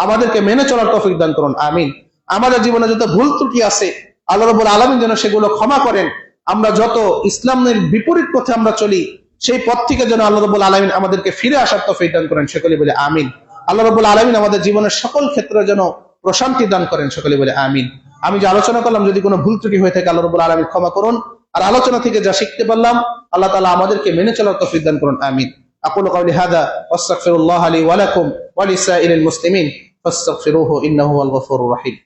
আমাদেরকে মেনে চলার তৌফিক দান করুন, আমিন। আমাদের জীবনে যত ভুল ত্রুটি আছে আল্লাহ রাব্বুল আলামিন যেন সেগুলো ক্ষমা করেন। আমরা যত ইসলামের বিপরীত পথে আমরা চলি, সেই পথ থেকে যেন আল্লাহ রাব্বুল আলামিন আমাদেরকে ফিরে আসার তৌফিক দান করেন, সকলে বলে আমিন। আল্লাহ রাব্বুল আলামিন আমাদের জীবনের সকল ক্ষেত্রে যেন প্রশান্তি দান করেন, সকলে বলে আমিন। আমি যে আলোচনা করলাম, যদি কোনো ভুল ত্রুটি হয়ে থাকে আল্লাহ রাব্বুল আলামিন ক্ষমা করুন। আর আলোচনা থেকে যা শিখতে পারলাম আল্লাহ তাআলা আমাদেরকে মেনে চলার তৌফিক দান করুন, আমিন। আকুলু কাওলি হাদা ওয়াস্তাগফিরুল্লাহ লি ওয়া লাকুম ওয়া লিসাইরিল মুসলিমিন ফাস্তাগফিরুহু ইন্নাহু হুয়াল গফুরুর রহিম।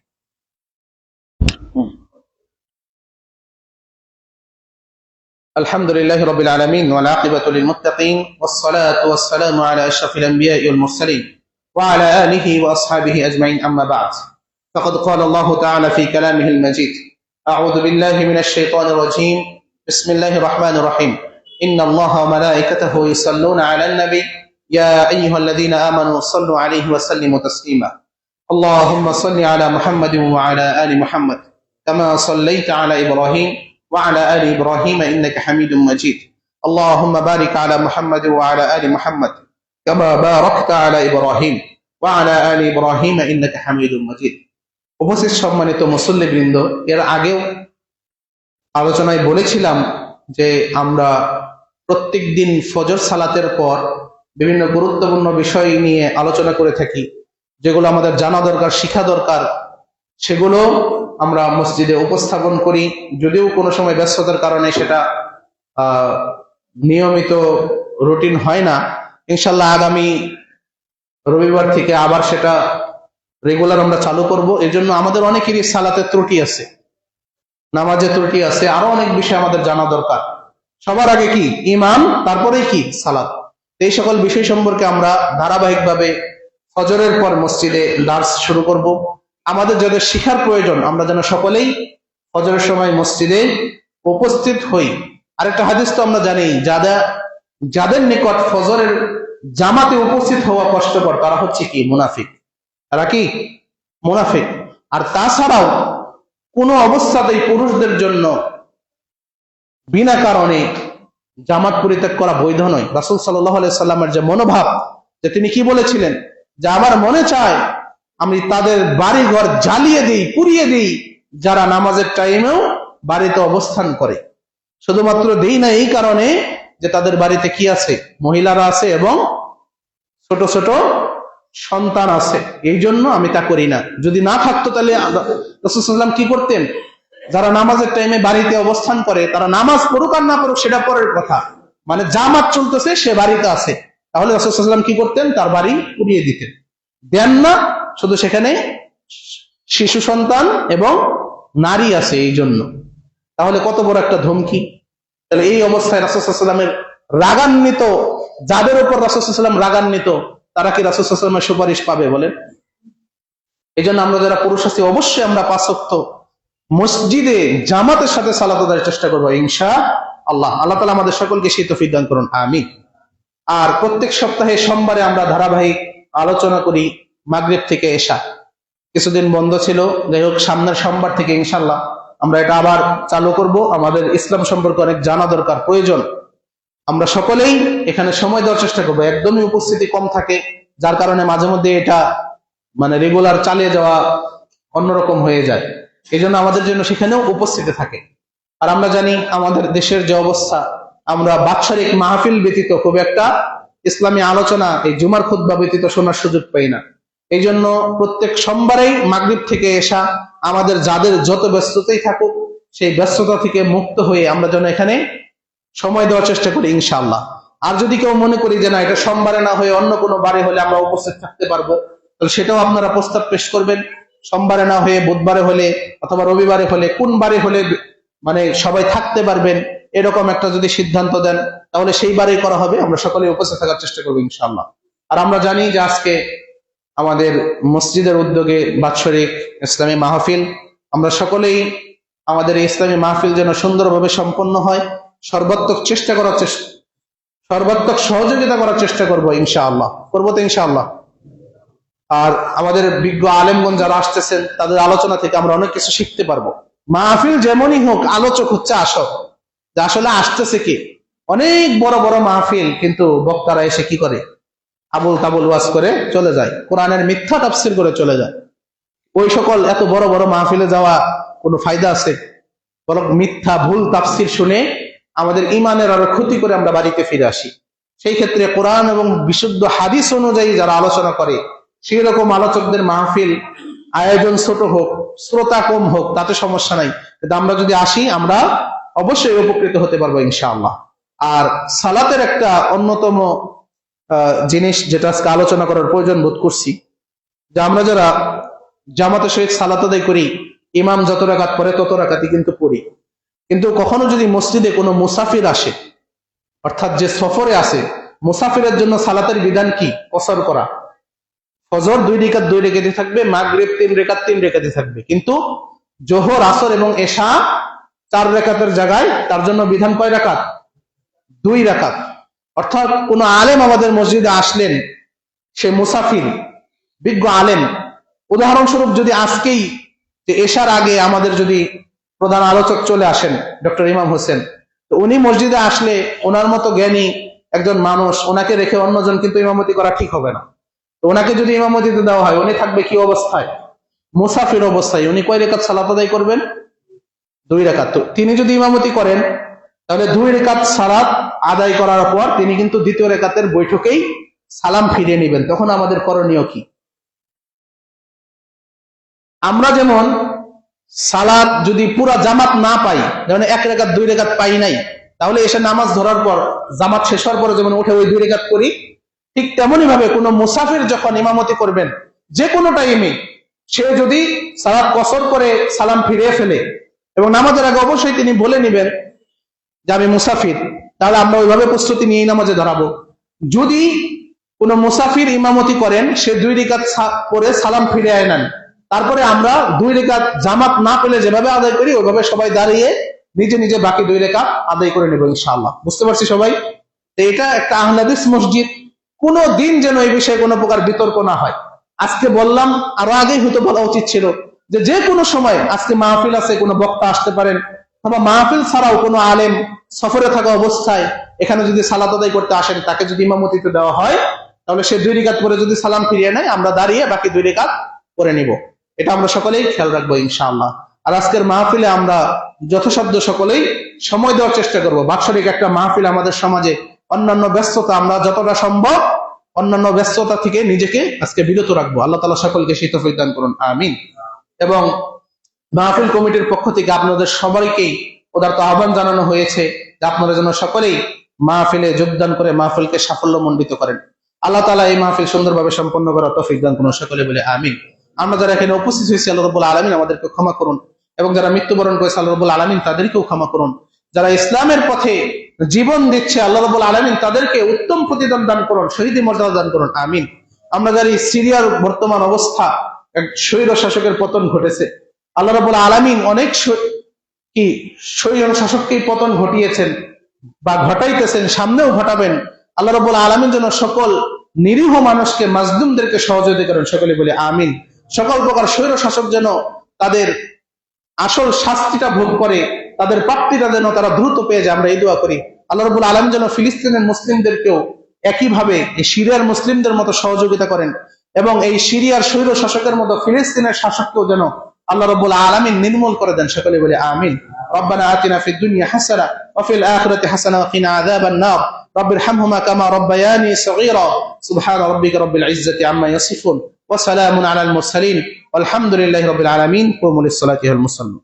আলহামদুলিল্লাহি রাব্বিল আলামিন ওয়াল আকিবাতু লিল মুত্তাকিন ওয়াস সালাতু ওয়াস সালামু আলা আশরাফিল আমবিয়াই ওয়াল মুরসালিন ওয়া আলা আলিহি ওয়া আসহাবিহি আজমাইন, আম্মা বা'দ। ফাকাদ ক্বালা আল্লাহু তাআলা ফি কালামিহিল মাজিদ, আউযু বিল্লাহি মিনাশ শাইতানির রাজীম, বিসমিল্লাহির রাহমানির রাহিম। ইন্নাল্লাহা ওয়া মালাইকাতাহু ইউসাল্লুনা আলান নবী ইয়া আইয়ুহাল্লাযীনা আমানু সাল্লু আলাইহি ওয়া সাল্লিমু তাসলিমা। আল্লাহুম্মা সাল্লি আলা মুহাম্মাদিন ওয়া আলা আলি মুহাম্মাদ কামা সাল্লাইতা আলা ইব্রাহিম وعلى آل إبراهيم إنك حميد مجيد. اللهم بارك على محمد وعلى آل محمد كما باركت على إبراهيم وعلى آل إبراهيم إنك حميد مجيد. উপস্থিত সম্মানিত মুসল্লিবৃন্দ, এর আগেও আলোচনায় বলেছিলাম যে আমরা প্রত্যেক দিন ফজর সালাতের পর বিভিন্ন গুরুত্বপূর্ণ বিষয় নিয়ে আলোচনা করে থাকি, যেগুলো আমাদের জানা দরকার, শিখা দরকার, সেগুলো আমরা মসজিদে উপস্থাপন করি। যদিও কোনো সময় ব্যস্ততার কারণে সেটা নিয়মিত রুটিন হয় না, ইনশাল্লাহ আগামী রবিবার থেকে আবার সেটা রেগুলার আমরা চালু করব। এর জন্য আমাদের অনেকেরই সালাতের ত্রুটি আছে, নামাজের ত্রুটি আছে, আরো অনেক বিষয় আমাদের জানা দরকার। সবার আগে কি ঈমান, তারপরে কি সালাত। এই সকল বিষয় সম্পর্কে আমরা ধারাবাহিকভাবে ফজরের পর মসজিদে দার্স শুরু করব। আমাদের যাদের শিখার প্রয়োজন, আমরা যেন সকলেই ফজরের সময় মসজিদে উপস্থিত হই। আরেকটা হাদিস তো আমরা জানি, যাদের নিকট ফজরের জামাতে উপস্থিত হওয়া কষ্টকর তারা হচ্ছে কি মুনাফিক, তারা কি মুনাফিক। আর তাছাড়াও কোনো অবস্থাতেই পুরুষদের জন্য বিনা কারণে জামাত পরিত্যাগ করা বৈধ নয়। রাসূল সাল্লাল্লাহু আলাইহি সাল্লামের যে মনোভাব, যে তিনি কি বলেছিলেন, যে আমার মনে চায় আমি তাদের বাড়ি ঘর জ্বালিয়ে দিই, পুড়িয়ে দিই, যারা নামাজের টাইমেও বাড়িতে অবস্থান করে। শুধুমাত্র দেই না এই কারণে যে তাদের বাড়িতে কি আছে, মহিলারা আছে এবং ছোট ছোট সন্তান আছে, এই জন্য আমি তা করি না। যদি না থাকতো তাহলে রাসূল সাল্লাল্লাহু আলাইহি ওয়াসাল্লাম কি করতেন, যারা নামাজের টাইমে বাড়িতে অবস্থান করে তারা নামাজ পড়ুক আর না পড়ুক সেটা পরের কথা, মানে জামাত চলতেছে, সে বাড়িতে আছে, তাহলে রাসূল সাল্লাল্লাহু আলাইহি ওয়াসাল্লাম কি করতেন, তার বাড়ি পুড়িয়ে দিতেন। দেন না, শুধু সেখানে শিশু সন্তান এবং নারী আছে এই জন্য। তাহলে কত বড় একটা ধমকি। তাহলে এই অবস্থায় রাসূল সাল্লাল্লাহু আলাইহি ওয়াসাল্লামের রাগান্বিত, যাদের উপর রাসূল সাল্লাল্লাহু আলাইহি ওয়াসাল্লাম রাগান্বিত, তারা কি রাসূল সাল্লাল্লাহু আলাইহি ওয়াসাল্লামের সুপারিশ পাবে বলেন? এই জন্য আমরা যারা পুরুষ আছি অবশ্যই আমরা 5 ওয়াক্ত মসজিদে জামাতের সাথে সালাত আদায়ের চেষ্টা করবো ইনশাআল্লাহ। আল্লাহ তাআলা আমাদের সকলকে সেই তৌফিক দান করুন, আমিন। আর প্রত্যেক সপ্তাহে সোমবারে আমরা ধারাবাহিক আলোচনা করি মাগরিব থেকে এশা। কিছুদিন বন্ধ ছিল, যাই হোক সামনের সোমবার থেকে ইনশাআল্লাহ আমরা এটা আবার চালু করব। আমাদের ইসলাম সম্পর্কে অনেক জানা দরকার, প্রয়োজন। আমরা সকলেই এখানে সময় দেওয়ার চেষ্টা করবো। একদমই উপস্থিতি কম থাকে, যার কারণে মাঝে মধ্যে এটা মানে রেগুলার চালিয়ে যাওয়া অন্যরকম হয়ে যায়। এই জন্য আমাদের জন্য সেখানেও উপস্থিত থাকে। আর আমরা জানি আমাদের দেশের যে অবস্থা, আমরা বাৎসরিক মাহফিল ব্যতীত খুব একটা ইসলামী আলোচনা এই জুমার খুতবা ব্যতীত শোনার সুযোগ পাই না। এই জন্য প্রত্যেক সোমবারেই মাগরিব থেকে এসা আমাদের যাদের যত ব্যস্ততাই থাকুক সেই ব্যস্ততা থেকে মুক্ত হয়ে আমরা যেন এখানে সময় দেওয়ার চেষ্টা করি ইনশাআল্লাহ। আর যদি কেউ মনে করি যে না, এটা সোমবারে না হয়ে অন্য কোনো বারে হলে আমরা উপস্থিত থাকতে পারবো, তাহলে সেটাও আপনারা প্রস্তাব পেশ করবেন। সোমবারে না হয়ে বুধবারে হলে অথবা রবিবারে হলে, কোন বারে হলে মানে সবাই থাকতে পারবেন, এরকম একটা যদি সিদ্ধান্ত দেন তাহলে সেই বারেই করা হবে। আমরা সকলে উপস্থিত থাকার চেষ্টা করবো ইনশাআল্লাহ। আর আমরা জানি যে আজকে আমাদের মসজিদের উদ্যোগে বাৎসরিক ইসলামী মাহফিল, আমরা সকলেই আমাদের এই ইসলামী মাহফিল যেন সুন্দরভাবে সম্পন্ন হয় সর্বাত্মক সহযোগিতা করার চেষ্টা করবো ইনশাআল্লাহ। করবো তো ইনশাআল্লাহ। আর আমাদের বিজ্ঞ আলেমগণ যারা আসতেছেন তাদের আলোচনা থেকে আমরা অনেক কিছু শিখতে পারবো। মাহফিল যেমনই হোক, আলোচক হচ্ছে আসল, যে আসলে আসতেছে কি। অনেক বড় বড় মাহফিল, কিন্তু বক্তারা এসে কি করে, আবুল তাবুল ওয়াজ করে চলে যায়, কোরআনের মিথ্যা তাফসীর করে চলে যায়। ওই সকল এত বড় বড় মাহফিলে যাওয়া কোনো ফায়দা আছে? বরং মিথ্যা ভুল তাফসীর শুনে আমাদের ইমানের আরো ক্ষতি করে আমরা বাড়িতে ফিরে আসি। সেই ক্ষেত্রে কোরআন এবং বিশুদ্ধ হাদিস অনুযায়ী যারা আলোচনা করে সেই রকম আলোচকদের মাহফিল আয়োজন ছোট হোক, শ্রোতা কম হোক, তাতে সমস্যা নাই, কিন্তু আমরা যদি আসি আমরা অবশ্যই উপকৃত হতে পারবো ইনশাআল্লাহ। আর সালাতের একটা অন্যতম জিনিস যেটা আজকে আলোচনা করার প্রয়োজন বোধ করছি, যে আমরা যারা জামাতের সহিত সালাত আদায় করি, ইমাম যত রাকাত পড়ে তত রাকাতই কিন্তু পড়ি। কিন্তু কখনো যদি মসজিদে কোনো মুসাফির আসে, অর্থাৎ যে সফরে আসে, মুসাফিরের জন্য সালাতের বিধান কি? কসর করা। ফজর 2 রাকাত 2 রাকাতই থাকবে, মাগরিব 3 রাকাত 3 রাকাতই থাকবে, কিন্তু জোহর, আসর এবং এশা 4 রাকাতের জায়গায় তার জন্য বিধান কয় রাকাত? 2 রাকাত। অর্থাৎ কোন আলেম আমাদের মসজিদে আসলেন, সে মুসাফির, বিজ্ঞ আলেম। উদাহরণস্বরূপ যদি আজকেই যে এশার আগে আমাদের যদি প্রধান আলোচক চলে আসেন ডক্টর ইমাম হোসেন, তো উনি মসজিদে আসলে ওনার মতো জ্ঞানী একজন মানুষ, ওনাকে রেখে অন্যজন কিন্তু ইমামতি করা ঠিক হবে না। তো ওনাকে যদি ইমামতিতে দেওয়া হয়, উনি থাকবে কি অবস্থায়? মুসাফির অবস্থায়। উনি কয় রাকাত সালাত আদায় করবেন? 2 রাকাত। তো তিনি যদি ইমামতি করেন তাহলে 2 রাকাত সালাত আদায় করার পর তিনি কিন্তু দ্বিতীয় রাকাতের বৈঠকেই সালাম ফিরিয়ে নেবেন। তখন আমাদের করণীয় কি? আমরা যেমন সালাত যদি পুরা জামাত না পাই, যেমন 1 রাকাত 2 রাকাত পাই নাই, তাহলে এসে নামাজ ধরার পর জামাত শেষ হওয়ার পরে যেমন উঠে ওই 2 রাকাত করি, ঠিক তেমনি ভাবে কোনো মুসাফির যখন ইমামতি করবেন যে কোনো টাইমে, সে যদি সালাত কসর করে সালাম ফিরিয়ে ফেলে এবং নামাজের আগে অবশ্যই তিনি বলে নেবেন যে আমি মুসাফির, তাহলে আমরা ওইভাবে প্রস্তুতি নিয়ে নামাজে ধরাবো। যদি কোনো মুসাফির ইমামতি করেন, সে 2 রাকাত করে সালাম ফিরিয়ে নেন, তারপরে আমরা 2 রাকাত জামাত না পেলে যেভাবে আদায় করি ওইভাবে সবাই দাঁড়িয়ে নিজে নিজে বাকি 2 রাকাত আদায় করে নেব ইনশাআল্লাহ। বুঝতে পারছি সবাই? এটা একটা আহলে হাদিস মসজিদ, কোনো দিন যেন এই বিষয়ে কোনো প্রকার বিতর্ক না হয়। আজকে বললাম, আরো আগেই হয়তো বলা উচিত ছিল যে কোনো সময় আজকে মাহফিল আছে, কোনো বক্তা আসতে পারেন, অথবা মাহফিল ছাড়াও কোনো আলেম সফরে থাকা অবস্থায় এখানে যদি সালাত আদায় করতে আসেন, তাকে যদি ইমামতিতে দেওয়া হয়, তাহলে সে 2 রাকাত করে যদি সালাম ফিরিয়ে নেয়, আমরা দাঁড়িয়ে বাকি 2 রাকাত করে নিব। এটা আমরা সকলেই খেয়াল রাখবো ইনশাআল্লাহ। আর আজকের মাহফিলে আমরা যথাসাধ্য সকলেই সময় দেওয়ার চেষ্টা করব। বাৎসরিক একটা মাহফিল আমাদের সমাজে অন্যান্য ব্যস্ততা, আমরা যতটা সম্ভব অন্যান্য ব্যস্ততা থেকে নিজেকে আজকে বিরত রাখবো। আল্লাহ তাআলা সকলকে সেই তৌফিক দান করুন, আমিন। এবং মাহফিল কমিটির পক্ষ থেকে আপনাদের সবাইকেই উদারত আহ্বান জানানো হয়েছে যে আপনারা যেন সকলেই মাহফিলে যোগদান করে মাহফিলকে সাফল্যমণ্ডিত করেন। আল্লাহ তাআলা এই মাহফিল সুন্দরভাবে সম্পন্ন করার তৌফিক দান করুন, সকলে বলে আমিন। আমরা যারা এখানে উপস্থিত হয়েছি, আল্লাহ রাব্বুল আলামিন আমাদেরকে ক্ষমা করুন, এবং যারা মৃত্যুবরণ করেছে আল্লাহ রাব্বুল আলামিন তাদেরকেও ক্ষমা করুন। যারা ইসলামের পথে জীবন দিচ্ছে আল্লাহ রাব্বুল আলামিন তাদেরকে উত্তম প্রতিদান দান করুন, শহীদ মর্যাদা দান করুন, আমিন। আমরা যারা সিরিয়ার বর্তমান অবস্থা, এক স্বৈর শাসকের পতন ঘটেছে, আল্লাহ রাব্বুল আলামিন অনেক স্বৈর শাসককেই পতন ঘটিয়েছেন বা ঘটাইতেছেন, সামনেও ঘটাবেন। আল্লাহ রাব্বুল আলামিন যেন সকল নিরীহ মানুষকে, মাজলুমদেরকে সহযোগিতা করেন, সকলে বলে আমিন। সকল প্রকার স্বৈর শাসক যেন তাদের আসল শাস্তিটা ভোগ করে, তাদের প্রাপ্তিটা যেন তারা দ্রুত পেয়ে যায়, আমরা এই দোয়া করি। আল্লাহ রাব্বুল আলামিন যেন ফিলিস্তিনের মুসলিমদেরকেও একইভাবে এই সিরিয়ার মুসলিমদের মতো সহযোগিতা করেন, এবং এই সিরিয়ার স্বৈর শাসকের মতো ফিলিস্তিনের শাসককেও যেন আল্লাহ রাব্বুল আলামিন নির্মূল করে দেন। সকলে বলে আমিন। ربنا آتنا في الدنيا حسنة وفي الآخرة حسنة وقنا عذاب النار رب ارحمهما كما ربياني صغيرا سبحان ربك رب العزة عما يصفون وسلام على المرسلين والحمد لله رب العالمين قوموا للصلاة المصلين